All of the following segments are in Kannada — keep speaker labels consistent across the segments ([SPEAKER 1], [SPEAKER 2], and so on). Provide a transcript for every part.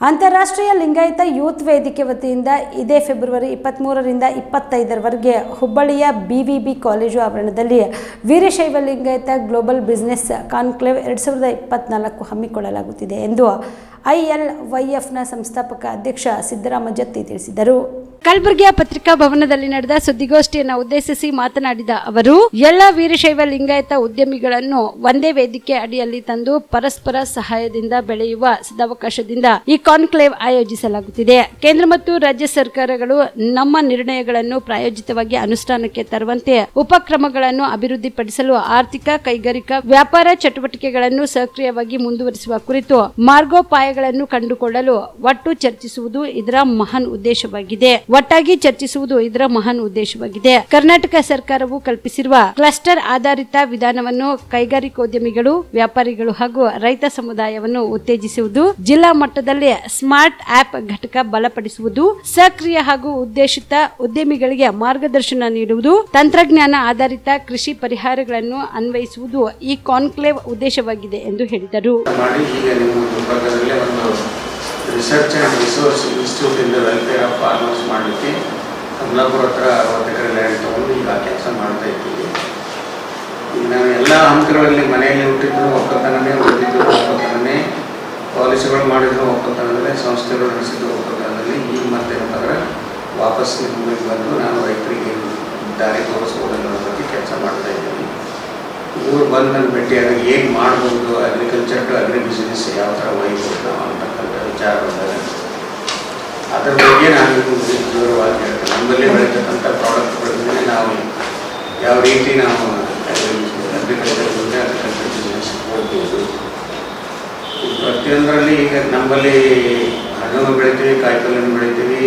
[SPEAKER 1] ಅಂತಾರಾಷ್ಟ್ರೀಯ ಲಿಂಗಾಯತ ಯೂತ್ ವೇದಿಕೆ ವತಿಯಿಂದ ಇದೇ ಫೆಬ್ರವರಿ 23ರಿಂದ 25ರವರೆಗೆ ಹುಬ್ಬಳ್ಳಿಯ BVB ಕಾಲೇಜು ಆವರಣದಲ್ಲಿ Veerashaiva Lingayat global business conclave 2024 ಹಮ್ಮಿಕೊಳ್ಳಲಾಗುತ್ತಿದೆ ಎಂದು ILYFನ ಸಂಸ್ಥಾಪಕ ಅಧ್ಯಕ್ಷ ಸಿದ್ದರಾಮ ಜತ್ತಿ ತಿಳಿಸಿದರು. ಕಲಬುರಗಿಯ ಪತ್ರಿಕಾ ಭವನದಲ್ಲಿ ನಡೆದ ಸುದ್ದಿಗೋಷ್ಠಿಯನ್ನು ಉದ್ದೇಶಿಸಿ ಮಾತನಾಡಿದ ಅವರು, ಎಲ್ಲ ವೀರಶೈವ ಲಿಂಗಾಯತ ಉದ್ಯಮಿಗಳನ್ನು ಒಂದೇ ವೇದಿಕೆ ಅಡಿಯಲ್ಲಿ ತಂದು ಪರಸ್ಪರ ಸಹಾಯದಿಂದ ಬೆಳೆಯುವ ಸದಾವಕಾಶದಿಂದ ಈ ಕಾನ್ಕ್ಲೇವ್ ಆಯೋಜಿಸಲಾಗುತ್ತಿದೆ. ಕೇಂದ್ರ ಮತ್ತು ರಾಜ್ಯ ಸರ್ಕಾರಗಳು ನಮ್ಮ ನಿರ್ಣಯಗಳನ್ನು ಪ್ರಾಯೋಜಿತವಾಗಿ ಅನುಷ್ಠಾನಕ್ಕೆ ತರುವಂತೆ ಉಪಕ್ರಮಗಳನ್ನು ಅಭಿವೃದ್ಧಿಪಡಿಸಲು ಆರ್ಥಿಕ, ಕೈಗಾರಿಕಾ, ವ್ಯಾಪಾರ ಚಟುವಟಿಕೆಗಳನ್ನು ಸಕ್ರಿಯವಾಗಿ ಮುಂದುವರಿಸುವ ಕುರಿತು ಮಾರ್ಗೋಪಾಯಗಳನ್ನು ಕಂಡುಕೊಳ್ಳಲು ಒಟ್ಟಾಗಿ ಚರ್ಚಿಸುವುದು ಇದರ ಮಹಾನ್ ಉದ್ದೇಶವಾಗಿದೆ. ಕರ್ನಾಟಕ ಸರ್ಕಾರವು ಕಲ್ಪಿಸಿರುವ ಕ್ಲಸ್ಟರ್ ಆಧಾರಿತ ವಿಧಾನವನ್ನು ಕೈಗಾರಿಕೋದ್ಯಮಿಗಳು, ವ್ಯಾಪಾರಿಗಳು ಹಾಗೂ ರೈತ ಸಮುದಾಯವನ್ನು ಉತ್ತೇಜಿಸುವುದು, ಜಿಲ್ಲಾ ಮಟ್ಟದಲ್ಲಿ ಸ್ಮಾರ್ಟ್ ಆಪ್ ಘಟಕ ಬಲಪಡಿಸುವುದು, ಸಕ್ರಿಯ ಹಾಗೂ ಉದ್ದೇಶಿತ ಉದ್ಯಮಿಗಳಿಗೆ ಮಾರ್ಗದರ್ಶನ ನೀಡುವುದು, ತಂತ್ರಜ್ಞಾನ ಆಧಾರಿತ ಕೃಷಿ ಪರಿಹಾರಗಳನ್ನು ಅನ್ವಯಿಸುವುದು ಈ ಕಾನ್ಕ್ಲೇವ್ ಉದ್ದೇಶವಾಗಿದೆ ಎಂದು ಹೇಳಿದರು.
[SPEAKER 2] ರಿಸರ್ಚ್ ಆ್ಯಂಡ್ ರಿಸೋರ್ಸ್ ಇನ್ಸ್ಟಿಟ್ಯೂಟ್ ಇಂದ ವೆಲ್ಫೇರ್ ಆಫ್ ಫಾರ್ಮರ್ಸ್ ಮಾಡಲಿಕ್ಕೆ ಕಮಲಾಪುರ ಹತ್ರ 60 ಎಕರೆ ಲ್ಯಾಂಡ್ ತೊಗೊಂಡು ಈಗ ಕೆಲಸ ಮಾಡ್ತಾ ಇದ್ದೀವಿ. ಈಗ ನಾನು ಎಲ್ಲ ಹಂತಗಳಲ್ಲಿ ಮನೆಯಲ್ಲಿ ಹುಟ್ಟಿದ್ರು ಒಕ್ಕಲ್ತನನೇ, ಓದಿದ್ರು ಒಕ್ಕಲ್ತನನೇ, ಪಾಲಿಸಿಗಳು ಮಾಡಿದ್ರು ಒಕ್ಕಲ್ತನದಲ್ಲೇ, ಸಂಸ್ಥೆಗಳು ನಡೆಸಿದ್ರು ಒಕ್ಕಲ್ತನದಲ್ಲಿ. ಈಗ ಮತ್ತೇನಂತಂದ್ರೆ ವಾಪಸ್ ಮುಂದಕ್ಕೆ ಬಂದು ನಾವು ರೈತರಿಗೆ ದಾರಿ ತೋರಿಸ್ಬೋದನ್ನೋದ್ರ ಬಗ್ಗೆ ಕೆಲಸ ಮಾಡ್ತಾ ಇದ್ದೀವಿ. ಇವರು ಬಂದು ನನ್ನ ಭೇಟಿಯಾಗಿ ಏನು ಮಾಡ್ಬೋದು, ಅಗ್ರಿಕಲ್ಚರ್ ಟು ಅಗ್ರಿ ಬಿಸ್ನೆಸ್ ಯಾವ ಥರ ಒಯ್ಬೋದು ನಾವು ಅಂತಕ್ಕಂಥ ವಿಚಾರ ಬಂದಾಗ ಅದರ ಬಗ್ಗೆ ನಾನು ವಿವರವಾಗಿ ಹೇಳ್ತೇನೆ. ನಮ್ಮಲ್ಲಿ ಬೆಳೀತಕ್ಕಂಥ ಪ್ರಾಡಕ್ಟ್ಗಳ ನಾವು ಯಾವ ರೀತಿ ನಾವು ಅಗ್ರಿಕಲ್ಚರ್ ಬಿಸ್ನೆಸ್ ಹೋಗ್ಬೋದು. ಪ್ರತಿಯೊಂದರಲ್ಲಿ ಈಗ ನಮ್ಮಲ್ಲಿ ಹಣ್ಣನ್ನು ಬೆಳಿತೀವಿ, ಕಾಯಿಪಲ್ಯವನ್ನು ಬೆಳಿತೀವಿ,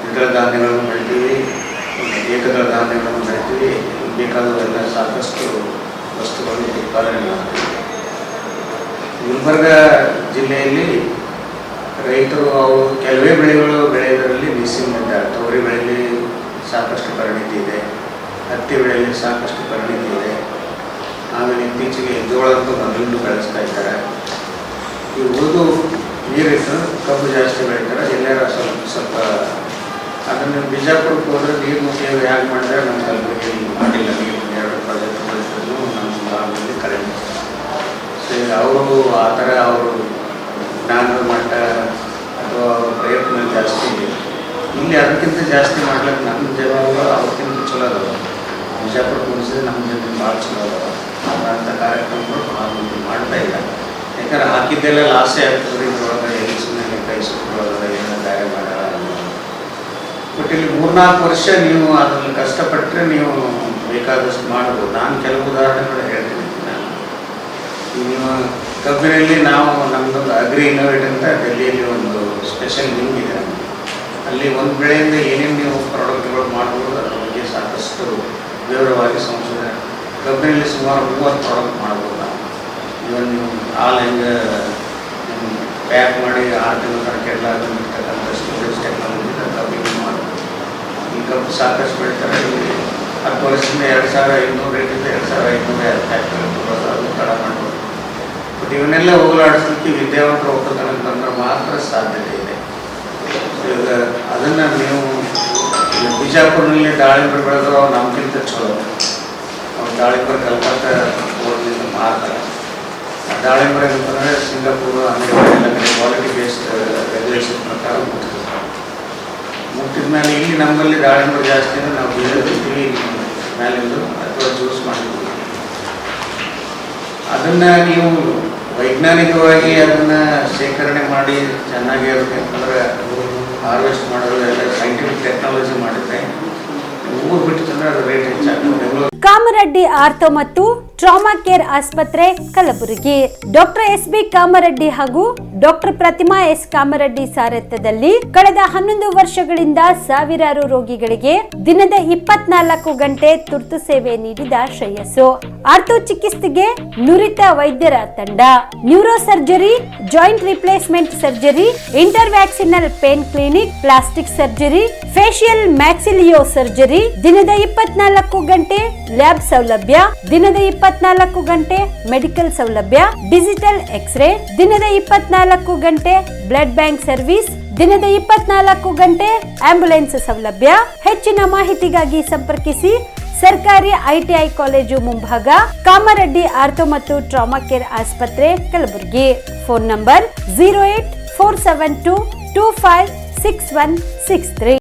[SPEAKER 2] ದ್ವಿದಳ ಧಾನ್ಯಗಳನ್ನು ಬೆಳಿತೀವಿ, ಏಕದಳ ಧಾನ್ಯಗಳನ್ನು ಬೆಳಿತೀವಿ. ಬೇಕಾದವೆಲ್ಲ ಸಾಕಷ್ಟು ವಸ್ತುಗಳನ್ನು ಉತ್ಪಾದನೆ ಮಾಡ್ತೀವಿ. ಗುಲ್ಬರ್ಗ ಜಿಲ್ಲೆಯಲ್ಲಿ ರೈತರು ಅವರು ಕೆಲವೇ ಬೆಳೆಗಳು ಬೆಳೆಯೋದರಲ್ಲಿ ನಿಸ್ಸಿಂದಿದ್ದಾರೆ. ತೊಗರಿ ಬೆಳೆಯಲ್ಲಿ ಸಾಕಷ್ಟು ಪರಿಣಿತಿ ಇದೆ, ಹತ್ತಿ ಬೆಳೆಯಲ್ಲಿ ಸಾಕಷ್ಟು ಪರಿಣಿತಿ ಇದೆ. ಆಮೇಲೆ ಇತ್ತೀಚೆಗೆ ಜೋಳಂತೂ ಮೊದಲು ಬೆಳೆಸ್ತಾ ಇದ್ದಾರೆ. ಈ ಉಳಿದು ನೀರಿಟ್ಟು ಕಬ್ಬು ಜಾಸ್ತಿ ಬೆಳೀತಾರೆ. ಎಲ್ಲರ ಸ್ವಲ್ಪ ಅದನ್ನು ಬಿಜಾಪುರಕ್ಕೆ ಹೋದರೆ ನೀರು ಮುಖ್ಯ ಹೇಗೆ ಮಾಡಿದ್ರೆ ನಮ್ಮ ಕಲಬುರಗಿ ಮಾಡಿಲ್ಲ. ನೀರು 2 ಪ್ರಾಜೆಕ್ಟ್ ಬೆಳೆಸಿದ್ರು ನಮ್ಮ ಭಾಗದಲ್ಲಿ ಕಡಿಮೆ. ಸೊ ಅವರು ಆ ಥರ ಅವರು ಜ್ಞಾನದ ಮಟ್ಟ ಅಥವಾ ಅವರ ಪ್ರಯತ್ನ ಜಾಸ್ತಿ ಇದೆ. ಇಲ್ಲಿ ಅದಕ್ಕಿಂತ ಜಾಸ್ತಿ ಮಾಡ್ಲಿಕ್ಕೆ ನಮ್ಮ ಜನರು ಅವ್ರಿಗಿಂತ ಚಲೋ ಅದಾವ. ಬಿಜಾಪುರಕ್ಕೆ ಹೋಲಿಸಿದ್ರೆ ನಮ್ಮ ಜನರು ಭಾಳ ಚಲೋ ಅದಾವ. ಅಂಥ ಕಾರ್ಯಕ್ರಮಗಳು ಮಾಡ್ತಾ ಇಲ್ಲ. ಯಾಕಂದ್ರೆ ಹಾಕಿದ್ದೆಲ್ಲ ಲಾಸೇ ಆಗ್ತದೆ. ಇದ್ರೊಳಗೆ ಎಲ್ಲಿ ಸುಮ್ಮನೆ ಕೈ ಸುತ್ತೊಳಗಡೆ ಏನೋ ದಾರಿ ಮಾಡೋಣ. ಬಟ್ ಇಲ್ಲಿ 3-4 ವರ್ಷ ನೀವು ಅದರಲ್ಲಿ ಕಷ್ಟಪಟ್ಟರೆ ನೀವು ಬೇಕಾದಷ್ಟು ಮಾಡ್ಬೋದು. ನಾನು ಕೆಲವು ಉದಾಹರಣೆಗಳು ಹೇಳ್ತೀನಿ. ನೀವು ಕಬ್ಬಿನಲ್ಲಿ ನಾವು ನಮ್ಮದೊಂದು ಅಗ್ರಿ ಇನ್ನೋವೇಟ್ ಅಂತ ಡೆಲ್ಲಿಯಲ್ಲಿ ಒಂದು ಸ್ಪೆಷಲ್ ವಿಂಗ್ ಇದೆ. ಅಲ್ಲಿ ಒಂದು ಬೆಳೆಯಿಂದ ಏನೇನು ನೀವು ಪ್ರಾಡಕ್ಟ್ಗಳು ಮಾಡ್ಬೋದು ಅದರ ಬಗ್ಗೆ ಸಾಕಷ್ಟು ವಿವರವಾಗಿ ಸಂಶೋಧನೆ. ಕಬ್ಬಿನಲ್ಲಿ ಸುಮಾರು 30 ಪ್ರಾಡಕ್ಟ್ ಮಾಡ್ಬೋದು ನಾವು. ಇವನ್ ನೀವು ಹಾಲು ಹೆಂಗೆ ಪ್ಯಾಕ್ ಮಾಡಿ 6 ತಿಂಗಳ ತನಕ ಎಲ್ಲ ಇರ್ತಕ್ಕಂಥ ಸ್ಟೋರೇಜ್ ಟೆಕ್ನಾಲಜಿ ಕಬ್ಬಿಗೆ ಮಾಡ್ಬೋದು. ಈ ಕಬ್ಬು ಸಾಕಷ್ಟು ಬೆಳೀತಾರೆ. ಇಲ್ಲಿ 10 ವರ್ಷದಿಂದ 2500 ರೇಟಿಂದ 2500 ಫ್ಯಾಕ್ಟ್ರಿ ತಡ ಮಾಡ್ಬೋದು. ಬಟ್ ಇವನ್ನೆಲ್ಲ ಹೋಗಲಾಡಿಸ್ಲಿಕ್ಕೆ ವಿದ್ಯಾವಂತರು ಒಕ್ಕಲ್ತನಕ್ಕೆ ಬಂದರೆ ಮಾತ್ರ ಸಾಧ್ಯತೆ ಇದೆ. ಈಗ ಅದನ್ನು ನೀವು ಬಿಜಾಪುರದಲ್ಲಿ ದಾಳಿಂಬೆ ಬೆಳೆದ್ರು ಅವ್ರು ನಮಗಿಂತ ಚಲೋ. ಅವ್ರು ದಾಳಿಂಬೆ ಕಲ್ಕತ್ತಾ ಓದಿನಿಂದ ಮಾರ್ತಾರೆ. ದಾಳಿಂಬೆ ಅಂತಂದರೆ ಸಿಂಗಾಪುರ, ಅಮೇರಿಕ ಎಲ್ಲ ಕಡೆ ಕ್ವಾಲಿಟಿ ಬೇಸ್ಡ್ ರೆಗ್ಯುಲೇಷನ್ ಪ್ರಕಾರ ಮುಟ್ಟಿದ ಮೇಲೆ ಇಲ್ಲಿ ನಮ್ಮಲ್ಲಿ ದಾಳಿಂಬೆ ಜಾಸ್ತಿ ಅಂದರೆ ನಾವು ಬೀಳ್ತೀವಿ ಮೇಲಿಂದು ಅಥವಾ ಜ್ಯೂಸ್ ಮಾಡ್ತೀವಿ. ಅದನ್ನು ನೀವು ವೈಜ್ಞಾನಿಕವಾಗಿ ಅದನ್ನು ಶೇಖರಣೆ ಮಾಡಿ ಚೆನ್ನಾಗಿ ಇರಬೇಕಂದ್ರೆ ಹಾರ್ವೆಸ್ಟ್ ಮಾಡೋದು ಎಲ್ಲ ಸೈಂಟಿಫಿಕ್ ಟೆಕ್ನಾಲಜಿ ಮಾಡಿದ್ರೆ ಊರು ಬಿಟ್ಟು ತಂದರೆ ಅದು ರೇಟ್ ಹೆಚ್ಚಾಗ್ತದೆ.
[SPEAKER 1] ಕಾಮರೆಡ್ಡಿ ಆರ್ಥೋ ಮತ್ತು ಟ್ರಾಮಾ ಕೇರ್ ಆಸ್ಪತ್ರೆ ಕಲಬುರಗಿ. ಡಾಕ್ಟರ್ SB ಕಾಮರೆಡ್ಡಿ ಹಾಗೂ ಡಾಕ್ಟರ್ ಪ್ರತಿಮಾ S ಕಾಮರೆಡ್ಡಿ ಸಾರಥ್ಯದಲ್ಲಿ ಕಳೆದ 11 ವರ್ಷಗಳಿಂದ ಸಾವಿರಾರು ರೋಗಿಗಳಿಗೆ ದಿನದ 24 ಗಂಟೆ ತುರ್ತು ಸೇವೆ ನೀಡಿದ ಶ್ರೇಯಸ್ಸು. ಆರ್ಥೋ ಚಿಕಿತ್ಸೆಗೆ ನುರಿತ ವೈದ್ಯರ ತಂಡ, neuro surgery, joint replacement surgery, interventional pain clinic, plastic surgery, facial maxillo surgery, ದಿನದ 24 ಗಂಟೆ ಲ್ಯಾಬ್ ಸೌಲಭ್ಯ, ದಿನದ 24 ಗಂಟೆ ಮೆಡಿಕಲ್ ಸೌಲಭ್ಯ, ಡಿಜಿಟಲ್ ಎಕ್ಸ್ರೇ, ದಿನದ 24 ಗಂಟೆ ಬ್ಲಡ್ ಬ್ಯಾಂಕ್ ಸರ್ವಿಸ್, ದಿನದ 24 ಗಂಟೆ ಆಂಬ್ಯುಲೆನ್ಸ್ ಸೌಲಭ್ಯ. ಹೆಚ್ಚಿನ ಮಾಹಿತಿಗಾಗಿ ಸಂಪರ್ಕಿಸಿ ಸರ್ಕಾರಿ ITI ಕಾಲೇಜು ಮುಂಭಾಗ, ಕಾಮರೆಡ್ಡಿ ಆರ್ಥೋ ಮತ್ತು ಟ್ರಾಮಾ ಕೇರ್ ಆಸ್ಪತ್ರೆ, ಕಲಬುರಗಿ. Phone number 084722566163.